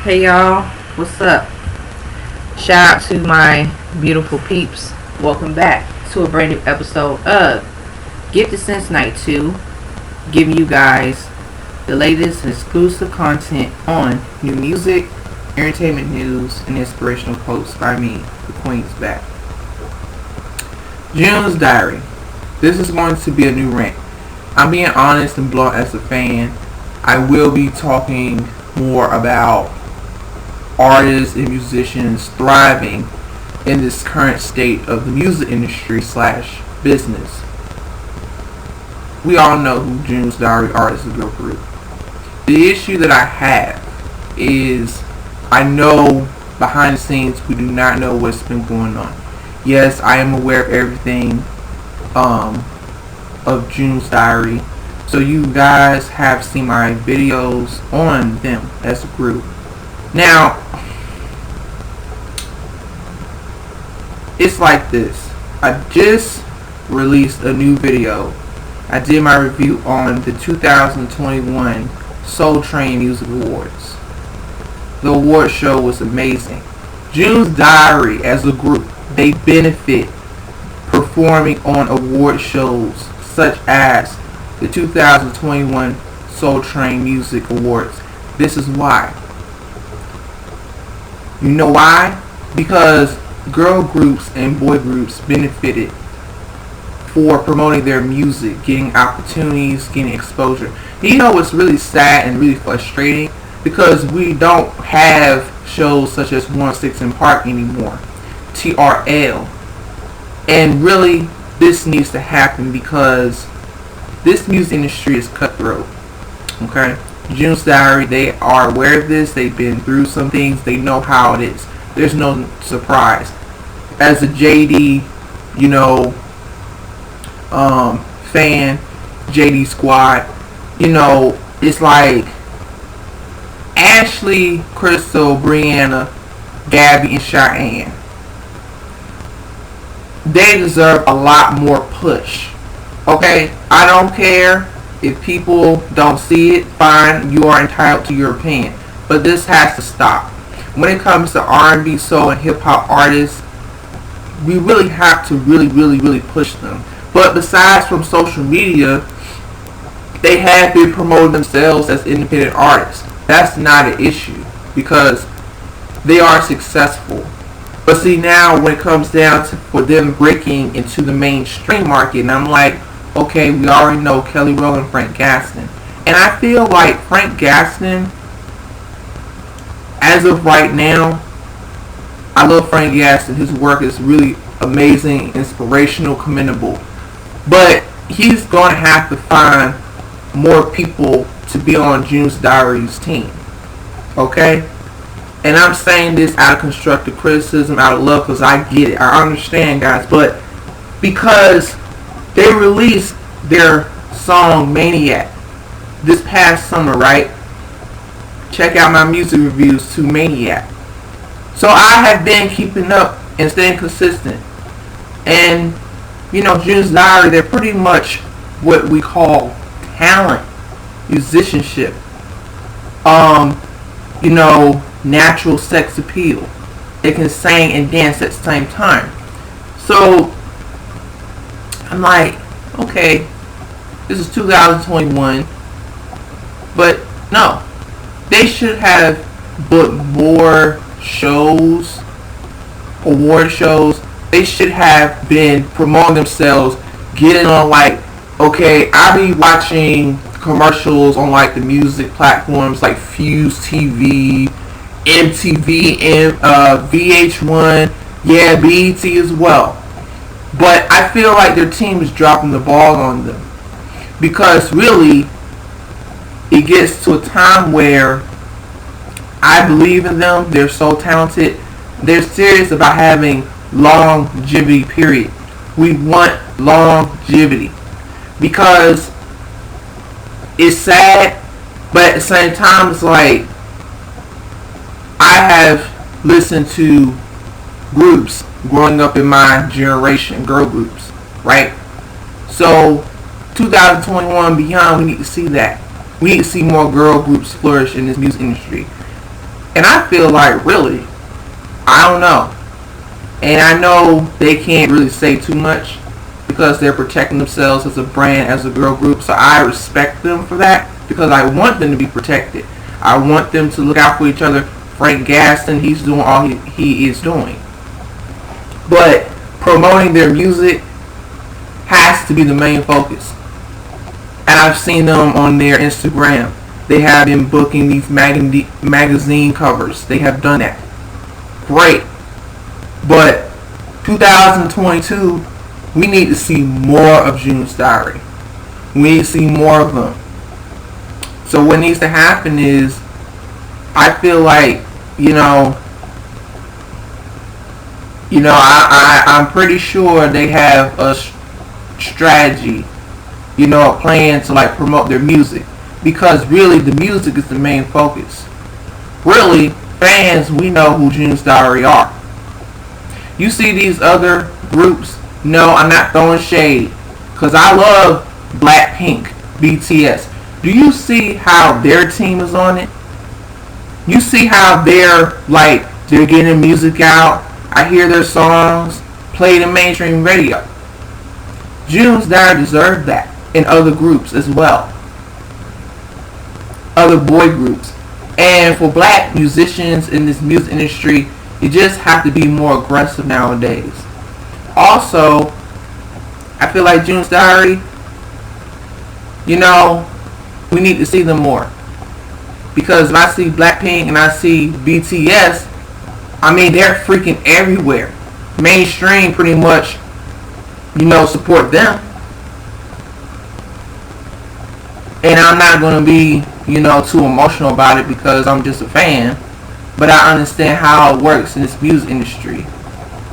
Hey y'all, what's up? Shout out to my beautiful peeps. Welcome back to a brand new episode of Get the Sense Night 2, giving you guys the latest and exclusive content on new music, entertainment news, and inspirational quotes by me, the Queen's back. June's Diary. This is going to be a new rant. I'm being honest and blunt as a fan. I will be talking more about artists and musicians thriving in this current state of the music industry / business. We all know who June's Diary are as a girl group. The issue that I have is I know behind the scenes we do not know what's been going on. Yes, I am aware of everything of June's Diary. So you guys have seen my videos on them as a group. Now, it's like this. I just released a new video. I did my review on the 2021 Soul Train Music Awards. The award show was amazing. June's Diary as a group, they benefit performing on award shows such as the 2021 Soul Train Music Awards. This is why. You know why? Because girl groups and boy groups benefited for promoting their music, getting opportunities, getting exposure. You know what's really sad and really frustrating? Because we don't have shows such as 106 in Park anymore. TRL. And really, this needs to happen because this music industry is cutthroat. Okay? June's Diary, they are aware of this. They've been through some things. They know how it is. There's no surprise. As a JD, fan, JDSQUAD, it's like Ashley, Crystal, Brianna, Gabby, and Cheyenne. They deserve a lot more push. Okay? I don't care if people don't see it, fine, you are entitled to your opinion. But this has to stop. When it comes to R&B, soul, and hip-hop artists, we really have to really push them. But besides from social media, they have been promoting themselves as independent artists. That's not an issue because they are successful. But see, now when it comes down to for them breaking into the mainstream market, and I'm like, okay, we already know Kelly Rowland and Frank Gaston. And I feel like Frank Gaston, as of right now, I love Frank Gaston. His work is really amazing, inspirational, commendable. But he's going to have to find more people to be on June's Diary's team. Okay? And I'm saying this out of constructive criticism, out of love, because I get it. I understand, guys. But because they released their song Maniac this past summer, right? Check out my music reviews to Maniac. So I have been keeping up and staying consistent. And, June's Diary, they're pretty much what we call talent, musicianship, natural sex appeal. They can sing and dance at the same time. So I'm like, okay, this is 2021, but no, they should have booked more shows, award shows. They should have been promoting themselves, getting on okay, I be watching commercials on the music platforms like Fuse TV, MTV, and VH1, yeah, BET as well. But I feel like their team is dropping the ball on them. Because really, it gets to a time where I believe in them. They're so talented. They're serious about having longevity, period. We want longevity. Because it's sad, but at the same time, it's like I have listened to groups growing up in my generation, girl groups, right? So 2021 beyond, we need to see that. We need to see more girl groups flourish in this music industry. And I feel like, really, I don't know. And I know they can't really say too much because they're protecting themselves as a brand, as a girl group. So I respect them for that because I want them to be protected. I want them to look out for each other. Frank Gaston, he's doing all he is doing. But promoting their music has to be the main focus. And I've seen them on their Instagram. They have been booking these magazine covers. They have done that. Great. But 2022, we need to see more of June's Diary. We need to see more of them. So what needs to happen is, I feel like, I'm pretty sure they have a strategy, a plan to like promote their music, because really the music is the main focus. Really, fans, we know who June's Diary are. You see these other groups, no, I'm not throwing shade, because I love Blackpink, BTS. Do you see how their team is on it? You see how they're getting music out. I hear their songs played in mainstream radio. June's Diary deserved that, and other groups as well. Other boy groups. And for black musicians in this music industry, you just have to be more aggressive nowadays. Also, I feel like June's Diary, we need to see them more. Because if I see Blackpink and I see BTS, they're freaking everywhere. Mainstream pretty much, support them. And I'm not going to be, too emotional about it because I'm just a fan. But I understand how it works in this music industry.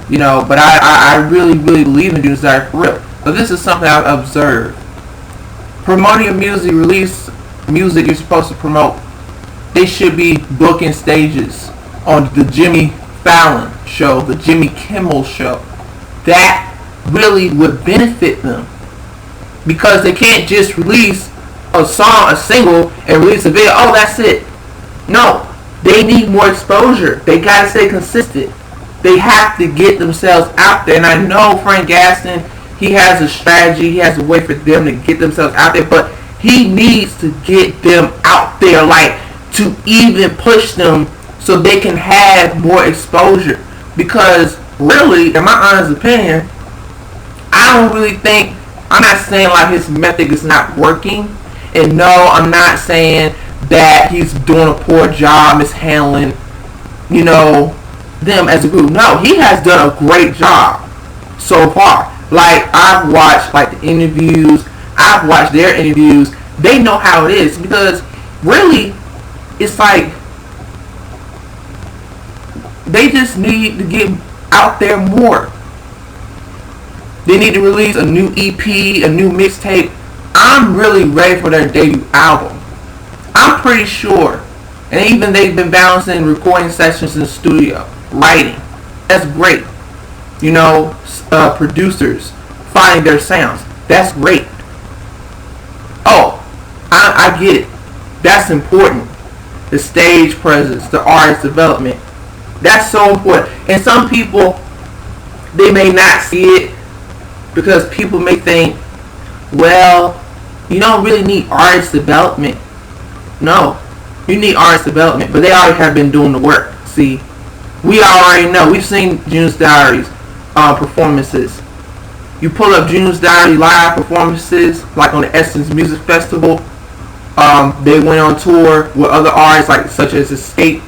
But I really, really believe in June's Diary for real. But this is something I've observed. Promoting your music, release music you're supposed to promote. They should be booking stages on the Jimmy Fallon show, the Jimmy Kimmel show. That really would benefit them. Because they can't just release a song, a single, and release a video. Oh, that's it. No. They need more exposure. They gotta stay consistent. They have to get themselves out there. And I know Frank Gaston, he has a strategy. He has a way for them to get themselves out there. But he needs to get them out there, to even push them so they can have more exposure. Because really, in my honest opinion, I don't really think, I'm not saying his method is not working. And no, I'm not saying that he's doing a poor job mishandling, them as a group. No, he has done a great job so far. I've watched the interviews, I've watched their interviews. They know how it is, because really, it's they just need to get out there more. They need to release a new EP, a new mixtape. I'm really ready for their debut album. I'm pretty sure. And even they've been balancing recording sessions in the studio, writing. That's great. Producers finding their sounds. That's great. Oh, I get it. That's important. The stage presence, the artist development. That's so important. And some people, they may not see it because people may think, well, you don't really need artist development. No, you need artist development, but they already have been doing the work. See, we already know. We've seen June's Diary's performances. You pull up June's Diary live performances, like on the Essence Music Festival. They went on tour with other artists, such as Escape.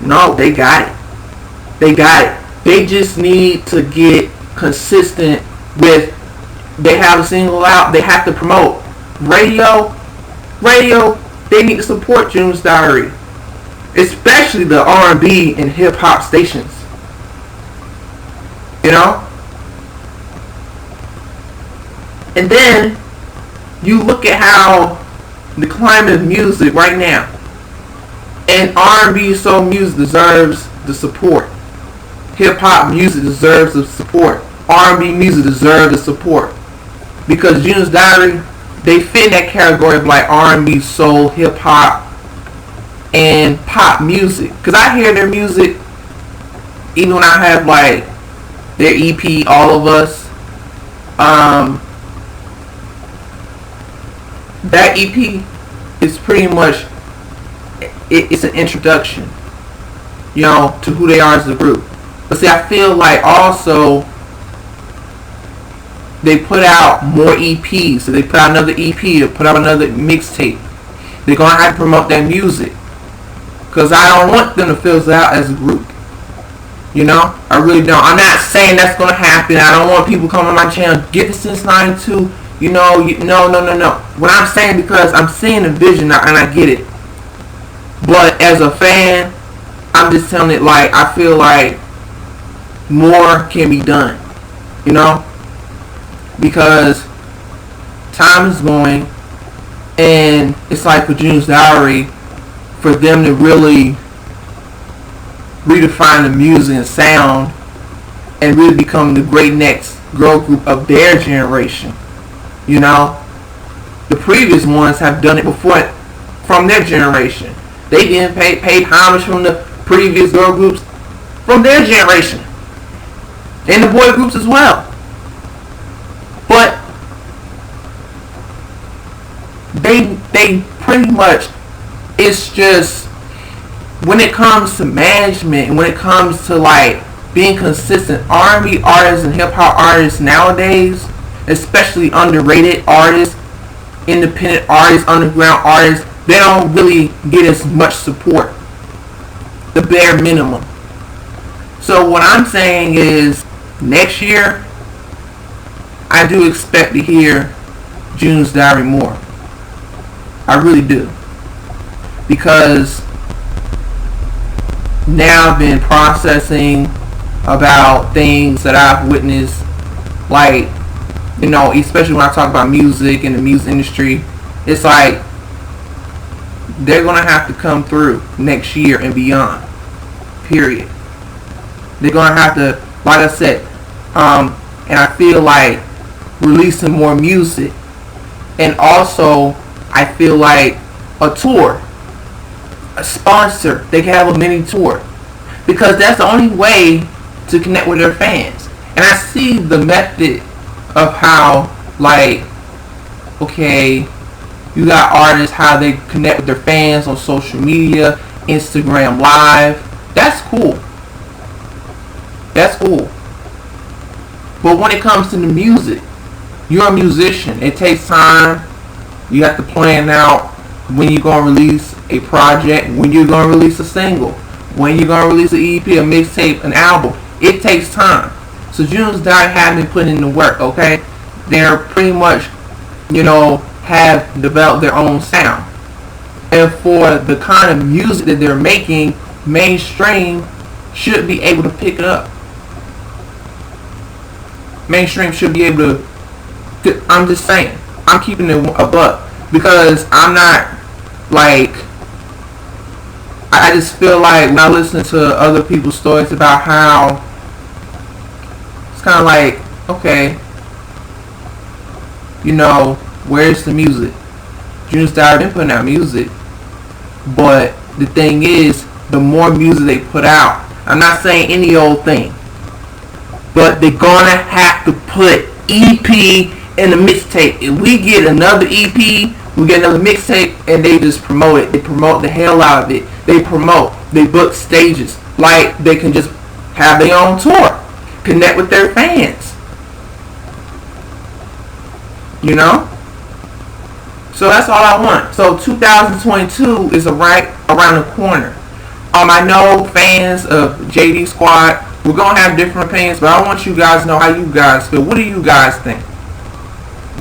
No, they got it. They got it. They just need to get consistent with. They have a single out. They have to promote radio. They need to support June's Diary, especially the R&B and hip hop stations. And then you look at how the climate of music right now, and R&B soul music deserves the support. Hip hop music deserves the support. R&B music deserves the support. Because June's Diary, they fit in that category of R&B, soul, hip hop, and pop. hip-hop music, because I hear their music even when I have like their EP, All of Us. That EP is pretty much, it's an introduction, you know, to who they are as a group. But see, I feel like also they put out more EPs. So they put out another EP or put out another mixtape. They're going to have to promote their music. Because I don't want them to fizzle out as a group. You know? I really don't. I'm not saying that's going to happen. I don't want people coming on my channel, get this since 92. You know, no. What I'm saying, because I'm seeing the vision now and I get it. But as a fan, I'm just telling it like, I feel like more can be done. You know? Because time is going, and it's like for June's Diary, for them to really redefine the music and sound and really become the great next girl group of their generation. You know, the previous ones have done it before from their generation. They didn't pay homage from the previous girl groups from their generation, and the boy groups as well. But they pretty much, it's just when it comes to management and when it comes to like being consistent, R&B artists and hip hop artists nowadays, especially underrated artists, independent artists, underground artists, they don't really get as much support, the bare minimum. So what I'm saying is, next year I do expect to hear June's Diary more. I really do. Because now I've been processing about things that I've witnessed, like, you know, especially when I talk about music and the music industry. It's like they're going to have to come through next year and beyond. Period. They're going to have to, like I said, and I feel like releasing more music, and also I feel like a tour, a sponsor. They can have a mini tour, because that's the only way to connect with their fans. And I see the method of how, like, okay, you got artists, how they connect with their fans on social media, Instagram Live. That's cool. That's cool. But when it comes to the music, you're a musician. It takes time. You have to plan out when you're going to release a project, when you're going to release a single, when you're going to release an EP, a mixtape, an album. It takes time. So June's Diary have been putting in the work, okay? They're pretty much, you know, have developed their own sound. And for the kind of music that they're making, mainstream should be able to pick it up. Mainstream should be able to, I'm just saying, I'm keeping it a buck, because I'm not, like, I just feel like when I listen to other people's stories about how it's kind of like, okay, you know, where's the music? June's Diary been putting out music, but the thing is, the more music they put out, I'm not saying any old thing, but they're gonna have to put EP in the mixtape. If we get another EP, we get another mixtape, and they just promote it. They promote the hell out of it. They promote. They book stages. Like, they can just have their own tour. Connect with their fans. You know? So that's all I want. So 2022 is right around the corner. I know fans of JDSQUAD, we're going to have different opinions, but I want you guys to know how you guys feel. What do you guys think?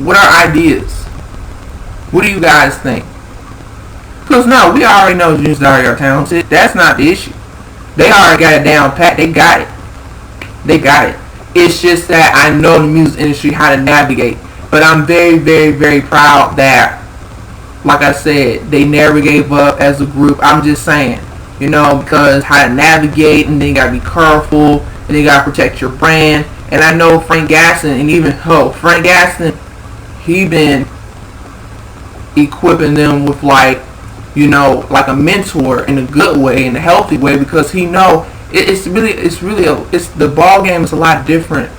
What are ideas? What do you guys think? Because no, we already know June's Diary are talented. That's not the issue. They already got it down pat. They got it. They got it. It's just that I know the music industry, how to navigate. But I'm very, very, very proud that, like I said, they never gave up as a group. I'm just saying, you know, because how to navigate, and then you got to be careful, and you got to protect your brand. And I know Frank Gaston, and even Frank Gaston, he been equipping them with, like, you know, like a mentor in a good way, in a healthy way, because he know the ball game is a lot different.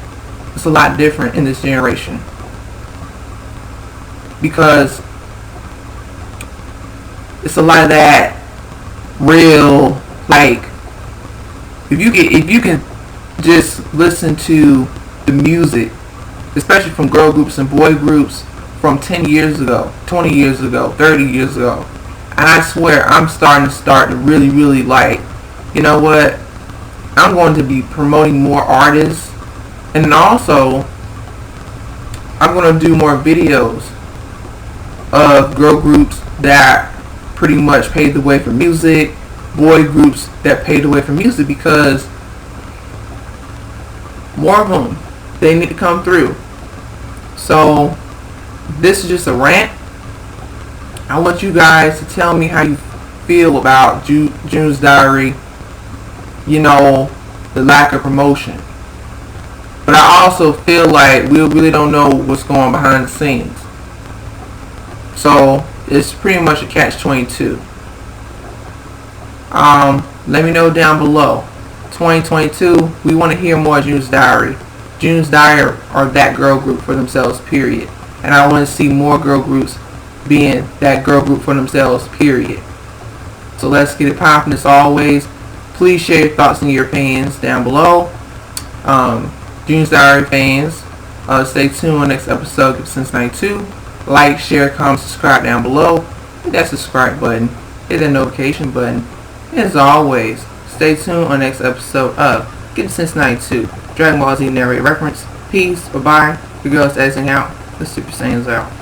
It's a lot different in this generation, because it's a lot of that real, like, if you can just listen to the music, especially from girl groups and boy groups from 10 years ago, 20 years ago, 30 years ago, and I swear I'm starting to really, really, like, you know what, I'm going to be promoting more artists, and then also I'm going to do more videos of girl groups that pretty much paved the way for music, boy groups that paved the way for music, because more of them, they need to come through. So this is just a rant. I want you guys to tell me how you feel about June's Diary, you know, the lack of promotion. But I also feel like we really don't know what's going on behind the scenes. So it's pretty much a catch-22. Let me know down below. 2022, we want to hear more June's Diary. June's Diary are that girl group for themselves, period. And I want to see more girl groups being that girl group for themselves, period. So let's get it popping as always. Please share your thoughts and your opinions down below. June's Diary fans, stay tuned on next episode of Since 92. Like, share, comment, subscribe down below. Hit that subscribe button. Hit that notification button. And as always, stay tuned on next episode of Get Since 92. Dragon Ball Z narrated reference. Peace. Bye-bye. Your girls editing out. The Super Saiyans out.